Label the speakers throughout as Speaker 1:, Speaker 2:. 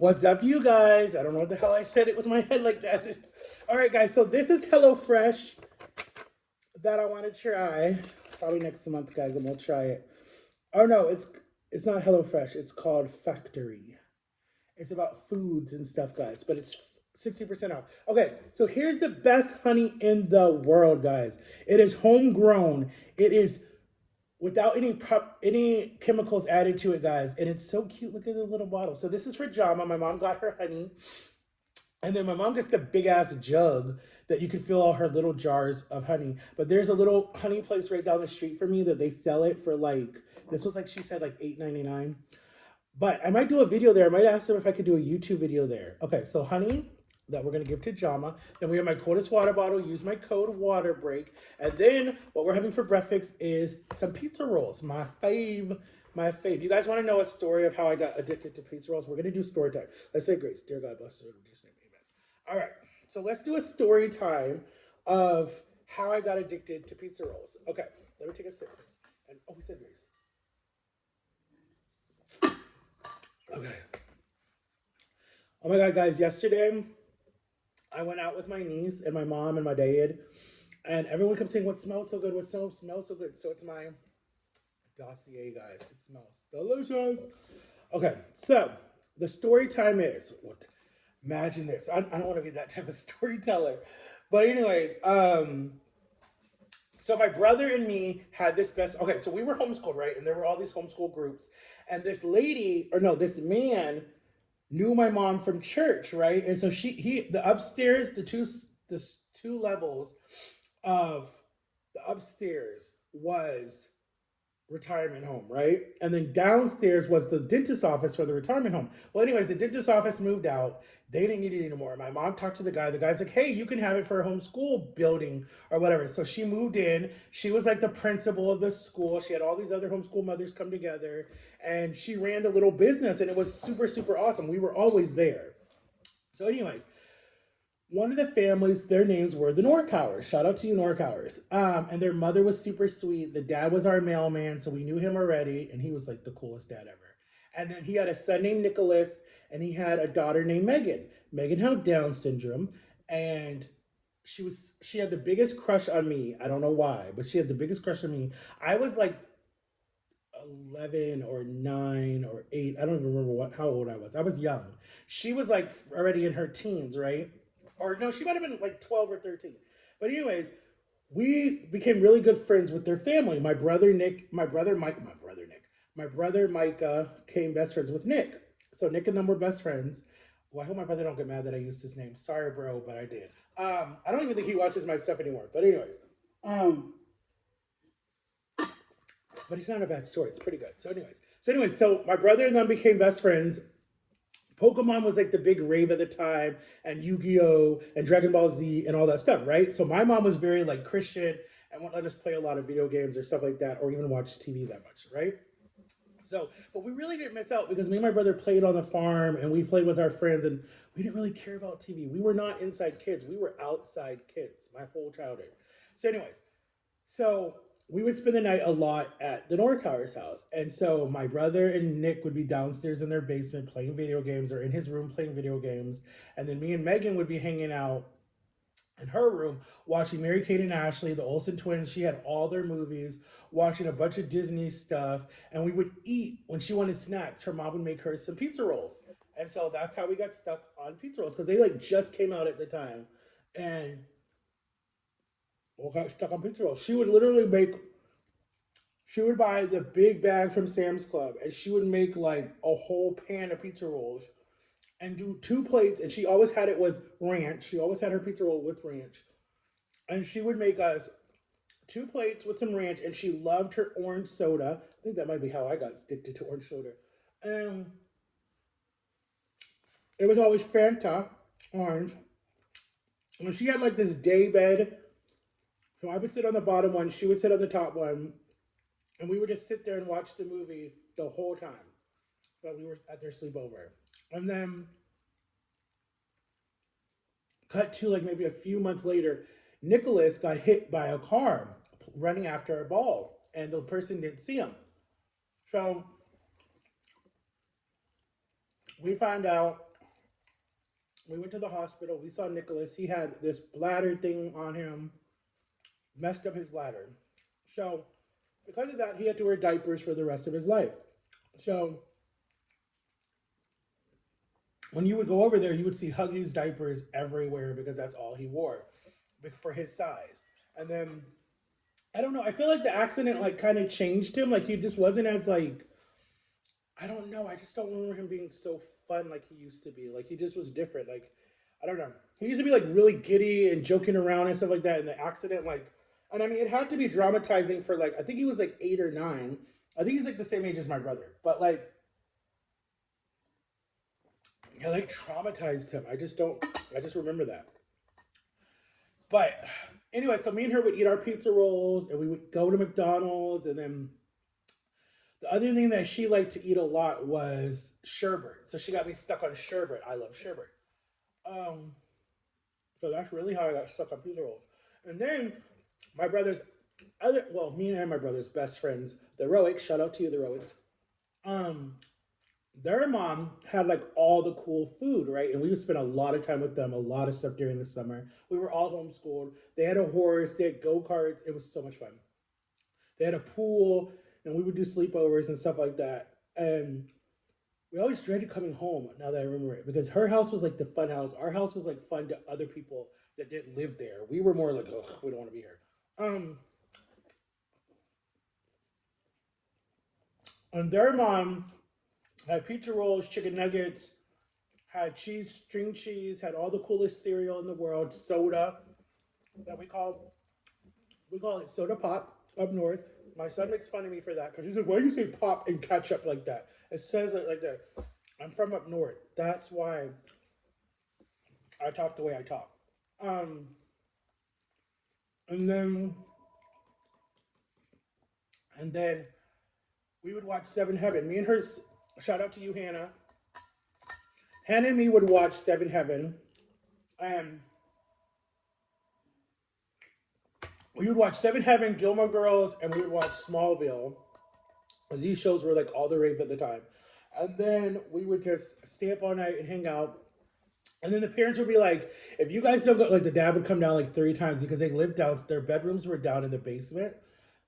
Speaker 1: What's up, you guys? I don't know what the hell I said it with my head like that. All right, guys. So this is HelloFresh that I want to try. Probably next month, guys. I'm gonna try it. Oh no, it's not HelloFresh. It's called Factory. It's about foods and stuff, guys. But it's 60% off. Okay, so here's the best honey in the world, guys. It is homegrown. It is without any chemicals added to it, guys. And it's so cute. Look at the little bottle. So this is for Jama. My mom got her honey. And then my mom gets the big ass jug that you can fill all her little jars of honey. But there's a little honey place right down the street for me that they sell it for like this was like she said like $8.99. But I might do a video there. I might ask them if I could do a YouTube video there. Okay, so honey that we're gonna give to Jama. Then we have my coldest water bottle. Use my code water break. And then what we're having for breakfast is some pizza rolls. My fave. My fave. You guys want to know a story of how I got addicted to pizza rolls? We're gonna do story time. Let's say grace. Dear God bless her in Jesus' name. Amen. All right. So let's do a story time of how I got addicted to pizza rolls. Okay. Let me take a sip, please. And oh, we said grace. Okay. Oh my God, guys! Yesterday I went out with my niece and my mom and my dad, and everyone kept saying, "What smells so good? What smells so good?" So it's my dossier, guys. It smells delicious. Okay, so the story time is what? Imagine this. I don't want to be that type of storyteller, but anyways, so my brother and me had this best. Okay, so we were homeschooled, right? And there were all these homeschool groups, and this lady, or no, this man knew my mom from church, right? And so the upstairs, the two levels of the upstairs was retirement home, right? And then downstairs was the dentist office for the retirement home. Well, anyways, the dentist office moved out. They didn't need it anymore. My mom talked to the guy. The guy's like, hey, you can have it for a homeschool building or whatever. So she moved in. She was like the principal of the school. She had all these other homeschool mothers come together and she ran the little business and it was super, super awesome. We were always there. So, anyways, one of the families, their names were the Norcowers. Shout out to you, Norcowers. And their mother was super sweet. The dad was our mailman, so we knew him already, and he was like the coolest dad ever. And then he had a son named Nicholas, and he had a daughter named Megan. Megan had Down syndrome, and she had the biggest crush on me. I don't know why, but she had the biggest crush on me. I was like 11 or 9 or 8. I don't even remember how old I was. I was young. She was like already in her teens, right? Or no, she might have been like 12 or 13. But anyways, we became really good friends with their family. My brother Micah came best friends with Nick. So Nick and them were best friends. Well, I hope my brother don't get mad that I used his name. Sorry, bro, but I did. I don't even think he watches my stuff anymore. But anyways, um, but it's not a bad story. It's pretty good. So my brother and them became best friends. Pokemon was like the big rave at the time, and Yu-Gi-Oh! And Dragon Ball Z and all that stuff, right? So my mom was very like Christian and wouldn't let us play a lot of video games or stuff like that, or even watch TV that much, right? So, but we really didn't miss out because me and my brother played on the farm and we played with our friends and we didn't really care about TV. We were not inside kids, we were outside kids my whole childhood. So, anyways, so we would spend the night a lot at the Norcowers' house. And so my brother and Nick would be downstairs in their basement playing video games or in his room playing video games. And then me and Megan would be hanging out in her room watching Mary Kate and Ashley, the Olsen twins. She had all their movies, watching a bunch of Disney stuff. And we would eat when she wanted snacks. Her mom would make her some pizza rolls. And so that's how we got stuck on pizza rolls because they like just came out at the time. And we got stuck on pizza rolls. She would buy the big bag from Sam's Club and she would make like a whole pan of pizza rolls and do two plates. And she always had it with ranch. She always had her pizza roll with ranch. And she would make us two plates with some ranch. And she loved her orange soda. I think that might be how I got addicted to orange soda. And it was always Fanta orange. And she had like this day bed. So I would sit on the bottom one. She would sit on the top one. And we would just sit there and watch the movie the whole time that we were at their sleepover. And then cut to like maybe a few months later, Nicholas got hit by a car running after a ball, and the person didn't see him. So we found out. We went to the hospital. We saw Nicholas. He had this bladder thing on him, messed up his bladder. So, because of that, he had to wear diapers for the rest of his life. So, when you would go over there, you would see Huggies diapers everywhere because that's all he wore for his size. And then I don't know. I feel like the accident like kind of changed him. Like he just wasn't as like I don't know. I just don't remember him being so fun like he used to be. Like he just was different. Like I don't know. He used to be like really giddy and joking around and stuff like that. And the accident like, and I mean, it had to be dramatizing for like I think he was like 8 or 9. I think he's like the same age as my brother. But like it like traumatized him. I just don't. I just remember that. But anyway, so me and her would eat our pizza rolls, and we would go to McDonald's, and then the other thing that she liked to eat a lot was sherbet. So she got me stuck on sherbet. I love sherbet. Um, so that's really how I got stuck on pizza rolls. And then my brother's other, well, me and my brother's best friends, the Roics. Shout out to you, the Roics. Um, their mom had like all the cool food, right? And we would spend a lot of time with them, a lot of stuff during the summer. We were all homeschooled. They had a horse, they had go karts. It was so much fun. They had a pool, and we would do sleepovers and stuff like that. And we always dreaded coming home. Now that I remember it, because her house was like the fun house. Our house was like fun to other people that didn't live there. We were more like, oh, we don't want to be here. Um, and their mom had pizza rolls, chicken nuggets, had cheese, string cheese, had all the coolest cereal in the world, soda that we call it soda pop up north. My son makes fun of me for that because he's like, "Why do you say pop and ketchup like that?" It says it like that. I'm from up north. That's why I talk the way I talk. Um, and then and then we would watch Seven Heaven. Me and her. Shout out to you, Hannah. Hannah and me would watch Seven Heaven, and we would watch Seven Heaven, Gilmore Girls, and we would watch Smallville. Because these shows were like all the rave at the time. And then we would just stay up all night and hang out. And then the parents would be like, if you guys don't go, like the dad would come down like 3 times because they lived down, their bedrooms were down in the basement.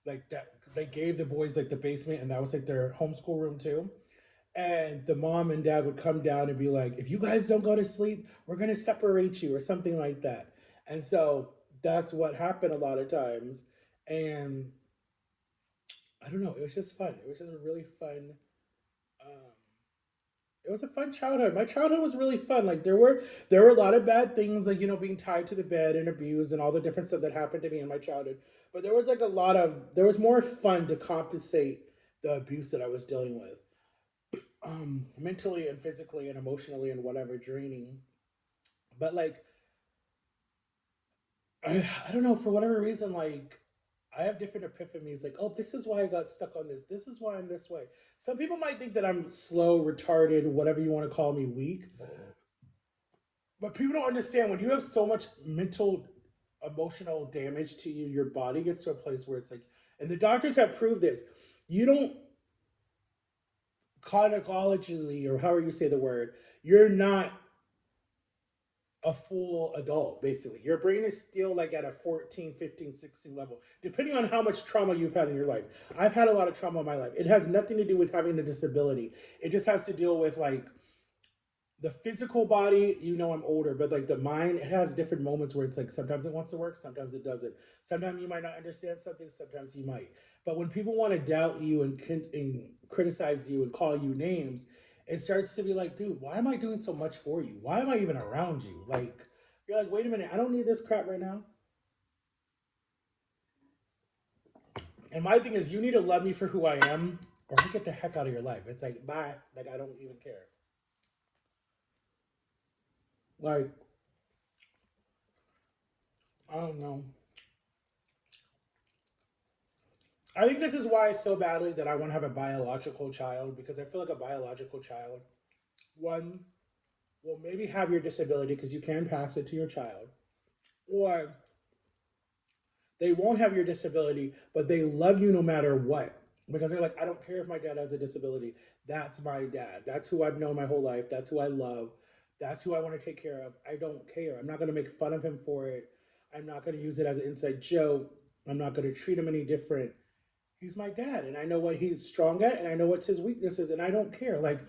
Speaker 1: Like that, they gave the boys like the basement, and that was like their homeschool room too. And the mom and dad would come down and be like, if you guys don't go to sleep, we're going to separate you or something like that. And so that's what happened a lot of times. And I don't know, it was just fun. It was just a really fun um, it was a fun childhood. My childhood was really fun. Like there were a lot of bad things, like being tied to the bed and abused and all the different stuff that happened to me in my childhood. But there was like a lot of there was more fun to compensate the abuse that I was dealing with, mentally and physically and emotionally and whatever draining. But like I don't know, for whatever reason, like I have different epiphanies. Like, oh, this is why I got stuck on this. This is why I'm this way. Some people might think that I'm slow, retarded, whatever you want to call me, weak. But people don't understand when you have so much mental, emotional damage to you, your body gets to a place where it's like, and the doctors have proved this. You don't chronologically, or however you say the word, you're not a full adult, basically. Your brain is still like at a 14, 15, 16 level, depending on how much trauma you've had in your life. I've had a lot of trauma in my life. It has nothing to do with having a disability. It just has to deal with like the physical body, I'm older, but like the mind, it has different moments where it's like sometimes it wants to work, sometimes it doesn't. Sometimes you might not understand something, sometimes you might. But when people want to doubt you and criticize you and call you names, it starts to be like, dude, why am I doing so much for you? Why am I even around you? Like, you're like, wait a minute, I don't need this crap right now. And my thing is, you need to love me for who I am, or I get the heck out of your life. It's like, bye. Like, I don't even care. Like, I don't know. I think this is why so badly that I want to have a biological child because I feel like a biological child, one, will maybe have your disability because you can pass it to your child, or they won't have your disability, but they love you no matter what. Because they're like, I don't care if my dad has a disability. That's my dad. That's who I've known my whole life. That's who I love. That's who I want to take care of. I don't care. I'm not going to make fun of him for it. I'm not going to use it as an inside joke. I'm not going to treat him any different. He's my dad, and I know what he's strong at, and I know what's his weaknesses, and I don't care. Like,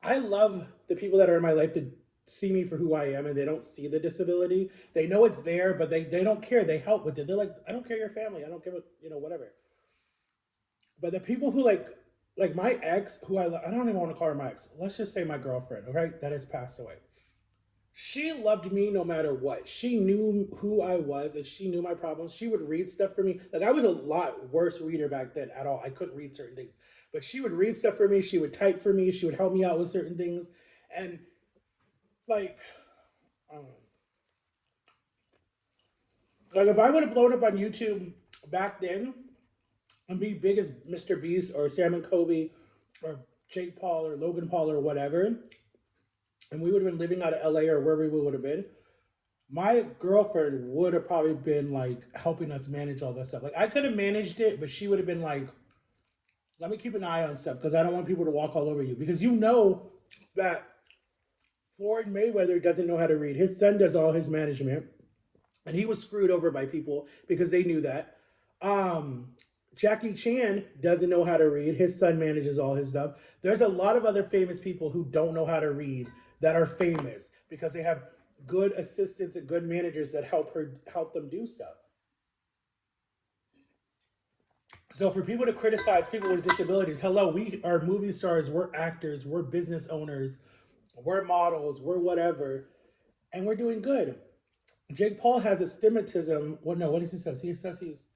Speaker 1: I love the people that are in my life that see me for who I am and they don't see the disability. They know it's there, but they don't care. They help with it. They're like, I don't care your family. I don't give a, whatever. But the people who like my ex, who I don't even want to call her my ex. Let's just say my girlfriend, okay, that has passed away. She loved me no matter what. She knew who I was and she knew my problems. She would read stuff for me. Like I was a lot worse reader back then at all. I couldn't read certain things. But she would read stuff for me. She would type for me. She would help me out with certain things. And like, um, like if I would have blown up on YouTube back then and be big as Mr. Beast or Sam and Kobe or Jake Paul or Logan Paul or whatever, and we would have been living out of LA or wherever we would have been, my girlfriend would have probably been like helping us manage all that stuff. Like I could have managed it, but she would have been like, let me keep an eye on stuff because I don't want people to walk all over you. Because you know that Floyd Mayweather doesn't know how to read. His son does all his management, and he was screwed over by people because they knew that. Jackie Chan doesn't know how to read. His son manages all his stuff. There's a lot of other famous people who don't know how to read that are famous because they have good assistants and good managers that help them do stuff. So for people to criticize people with disabilities, hello, we are movie stars, we're actors, we're business owners, we're models, we're whatever, and we're doing good. Jake Paul has astigmatism. Well, no, what does he say? He says he's,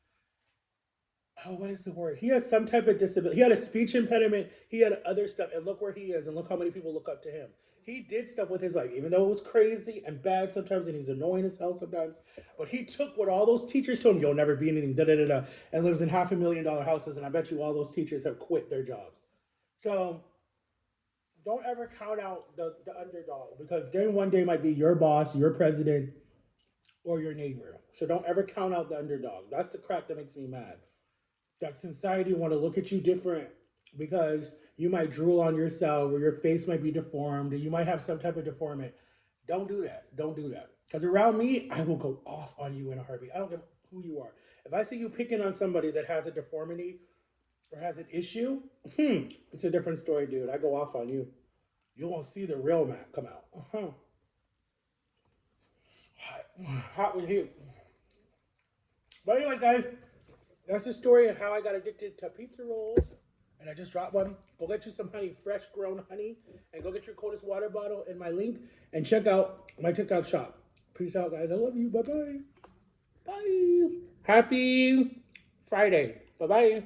Speaker 1: oh, what is the word? He has some type of disability. He had a speech impediment. He had other stuff. And look where he is. And look how many people look up to him. He did stuff with his life, even though it was crazy and bad sometimes, and he's annoying as hell sometimes. But he took what all those teachers told him, you'll never be anything, da da da da, and lives in $500,000 houses. And I bet you all those teachers have quit their jobs. So don't ever count out the underdog because then one day might be your boss, your president, or your neighbor. So don't ever count out the underdog. That's the crap that makes me mad. That society want to look at you different because you might drool on yourself or your face might be deformed or you might have some type of deformity. Don't do that. Don't do that. Because around me, I will go off on you in a heartbeat. I don't care who you are. If I see you picking on somebody that has a deformity or has an issue, it's a different story, dude. I go off on you. You won't see the real Matt come out. Hot with heat. But anyways, guys, that's the story of how I got addicted to pizza rolls. And I just dropped one. Go get you some honey, fresh grown honey. And go get your coldest water bottle in my link. And check out my TikTok shop. Peace out, guys. I love you. Bye-bye. Bye. Happy Friday. Bye-bye.